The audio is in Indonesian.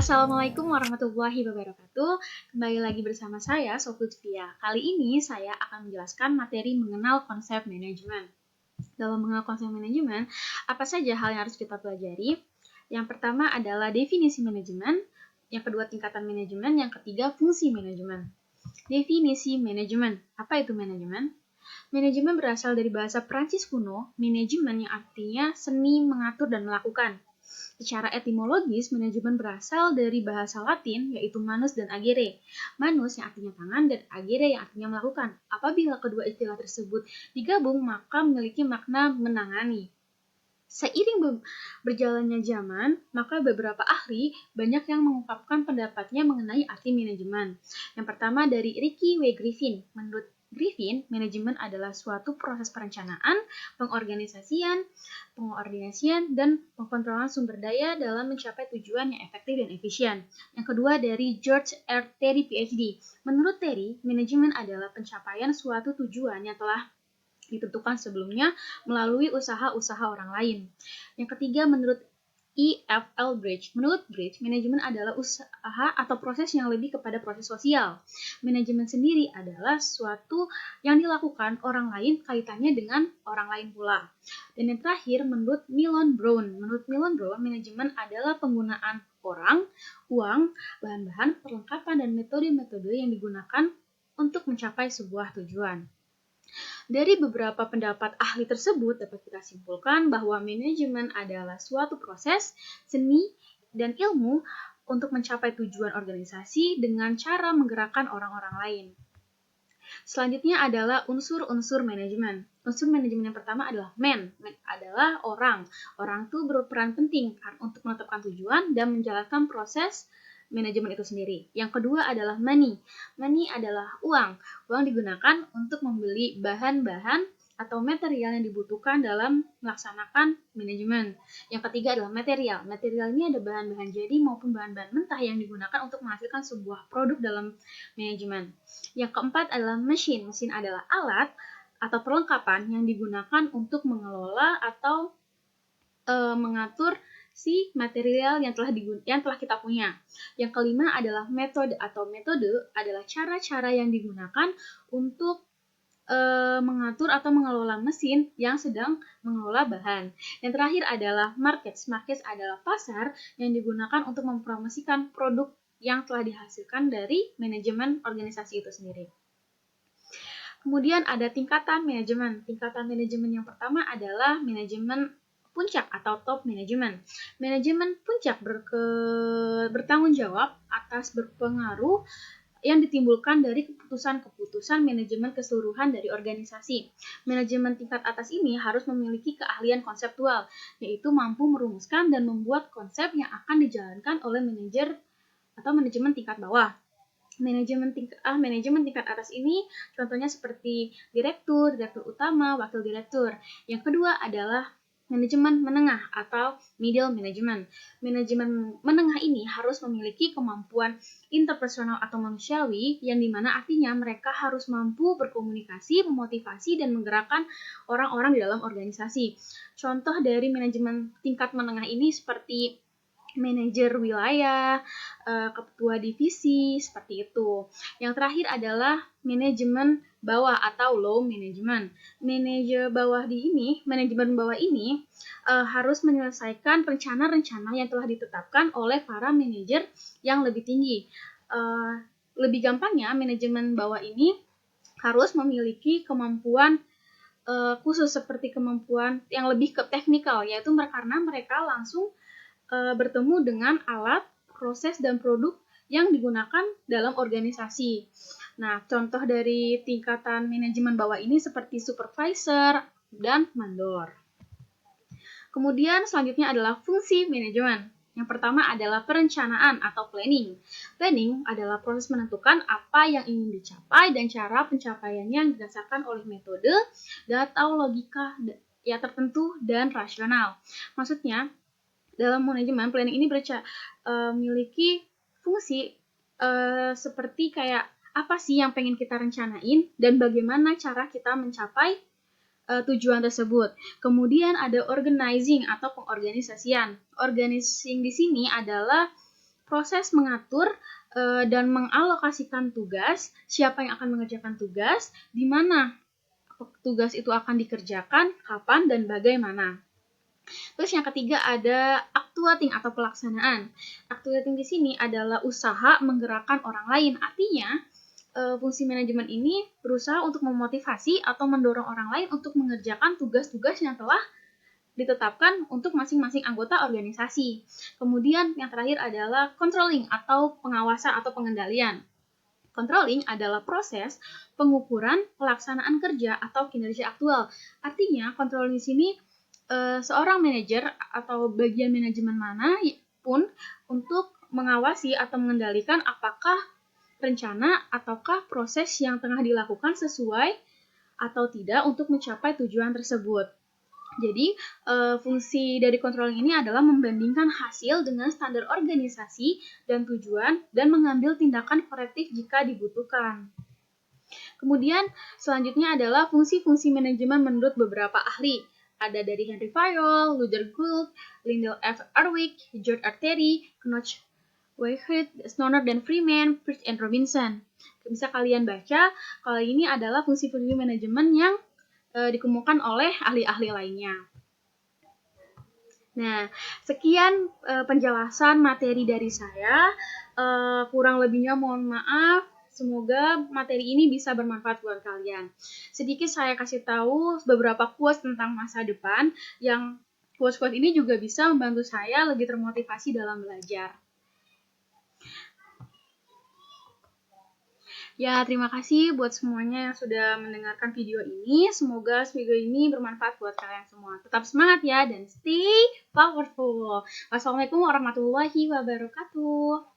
Assalamualaikum warahmatullahi wabarakatuh. Kembali lagi bersama saya, Sofutfia. Kali ini saya akan menjelaskan materi mengenal konsep manajemen. Dalam mengenal konsep manajemen, apa saja hal yang harus kita pelajari? Yang pertama adalah definisi manajemen, yang kedua tingkatan manajemen, yang ketiga fungsi manajemen. Definisi manajemen. Apa itu manajemen? Manajemen berasal dari bahasa Prancis kuno, manajemen yang artinya seni mengatur dan melakukan. Secara etimologis, manajemen berasal dari bahasa Latin, yaitu manus dan agere. Manus yang artinya tangan dan agere yang artinya melakukan. Apabila kedua istilah tersebut digabung, maka memiliki makna menangani. Seiring berjalannya zaman, maka beberapa ahli banyak yang mengungkapkan pendapatnya mengenai arti manajemen. Yang pertama dari Ricky W. Griffin. Menurut Griffin, manajemen adalah suatu proses perencanaan, pengorganisasian, dan pengkontrolan sumber daya dalam mencapai tujuan yang efektif dan efisien. Yang kedua dari George R. Terry, PhD. Menurut Terry, manajemen adalah pencapaian suatu tujuan yang telah ditentukan sebelumnya melalui usaha-usaha orang lain. Yang ketiga menurut E.F.L. Bridge. Menurut Bridge, manajemen adalah usaha atau proses yang lebih kepada proses sosial. Manajemen sendiri adalah suatu yang dilakukan orang lain kaitannya dengan orang lain pula. Dan yang terakhir, menurut Milon Brown. Menurut Milon Brown, manajemen adalah penggunaan orang, uang, bahan-bahan, perlengkapan, dan metode-metode yang digunakan untuk mencapai sebuah tujuan. Dari beberapa pendapat ahli tersebut dapat kita simpulkan bahwa manajemen adalah suatu proses, seni, dan ilmu untuk mencapai tujuan organisasi dengan cara menggerakkan orang-orang lain. Selanjutnya adalah unsur-unsur manajemen. Unsur manajemen yang pertama adalah man adalah orang. Orang itu berperan penting untuk menetapkan tujuan dan menjalankan proses manajemen itu sendiri. Yang kedua adalah money. Money adalah uang. Uang digunakan untuk membeli bahan-bahan atau material yang dibutuhkan dalam melaksanakan manajemen. Yang ketiga adalah material. Material ini ada bahan-bahan jadi maupun bahan-bahan mentah yang digunakan untuk menghasilkan sebuah produk dalam manajemen. Yang keempat adalah mesin. Mesin adalah alat atau perlengkapan yang digunakan untuk mengelola atau mengatur si material yang telah kita punya. Yang kelima adalah metode atau metode adalah cara-cara yang digunakan untuk mengatur atau mengelola mesin yang sedang mengelola bahan. Yang terakhir adalah markets. Markets adalah pasar yang digunakan untuk mempromosikan produk yang telah dihasilkan dari manajemen organisasi itu sendiri. Kemudian ada tingkatan manajemen. Tingkatan manajemen yang pertama adalah manajemen puncak atau top manajemen. Manajemen puncak bertanggung jawab atas berpengaruh yang ditimbulkan dari keputusan-keputusan manajemen keseluruhan dari organisasi. Manajemen tingkat atas ini harus memiliki keahlian konseptual, yaitu mampu merumuskan dan membuat konsep yang akan dijalankan oleh manajer atau manajemen tingkat bawah. Manajemen tingkat atas ini contohnya seperti direktur, direktur utama, wakil direktur. Yang kedua adalah manajemen menengah atau middle management. Manajemen menengah ini harus memiliki kemampuan interpersonal atau manusiawi yang dimana artinya mereka harus mampu berkomunikasi, memotivasi, dan menggerakkan orang-orang di dalam organisasi. Contoh dari manajemen tingkat menengah ini seperti manajer wilayah, ketua divisi, seperti itu. Yang terakhir adalah manajemen bawah atau low management. Manajemen bawah ini harus menyelesaikan rencana-rencana yang telah ditetapkan oleh para manajer yang lebih tinggi. Lebih gampangnya, manajemen bawah ini harus memiliki kemampuan khusus seperti kemampuan yang lebih ke teknikal, yaitu karena mereka langsung bertemu dengan alat, proses, dan produk yang digunakan dalam organisasi. Nah, contoh dari tingkatan manajemen bawah ini seperti supervisor dan mandor. Kemudian selanjutnya adalah fungsi manajemen. Yang pertama adalah perencanaan atau planning. Planning adalah proses menentukan apa yang ingin dicapai dan cara pencapaiannya didasarkan oleh metode atau logika ya tertentu dan rasional. Maksudnya, dalam manajemen planning ini memiliki fungsi seperti kayak apa sih yang pengen kita rencanain dan bagaimana cara kita mencapai tujuan tersebut. Kemudian ada organizing atau pengorganisasian. Organizing di sini adalah proses mengatur dan mengalokasikan tugas, siapa yang akan mengerjakan tugas, di mana tugas itu akan dikerjakan, kapan, dan bagaimana. Terus yang ketiga ada actuating atau pelaksanaan. Actuating di sini adalah usaha menggerakkan orang lain. Artinya, fungsi manajemen ini berusaha untuk memotivasi atau mendorong orang lain untuk mengerjakan tugas-tugas yang telah ditetapkan untuk masing-masing anggota organisasi. Kemudian yang terakhir adalah controlling atau pengawasan atau pengendalian. Controlling adalah proses pengukuran pelaksanaan kerja atau kinerja aktual. Artinya, controlling di sini seorang manajer atau bagian manajemen mana pun untuk mengawasi atau mengendalikan apakah rencana ataukah proses yang tengah dilakukan sesuai atau tidak untuk mencapai tujuan tersebut. Jadi, fungsi dari controlling ini adalah membandingkan hasil dengan standar organisasi dan tujuan dan mengambil tindakan korektif jika dibutuhkan. Kemudian, selanjutnya adalah fungsi-fungsi manajemen menurut beberapa ahli. Ada dari Henry Fayol, Luther Gould, Lyndall F. Arwick, George R. Terry, Knoch Whitehead, Stoner dan Freeman, Fritz and Robinson. Bisa kalian baca, kalau ini adalah fungsi-fungsi manajemen yang dikemukakan oleh ahli-ahli lainnya. Nah, sekian penjelasan materi dari saya. Kurang lebihnya mohon maaf. Semoga materi ini bisa bermanfaat buat kalian. Sedikit saya kasih tahu beberapa quotes tentang masa depan yang quotes-quotes ini juga bisa membantu saya lebih termotivasi dalam belajar. Ya, terima kasih buat semuanya yang sudah mendengarkan video ini. Semoga video ini bermanfaat buat kalian semua. Tetap semangat ya dan stay powerful. Wassalamualaikum warahmatullahi wabarakatuh.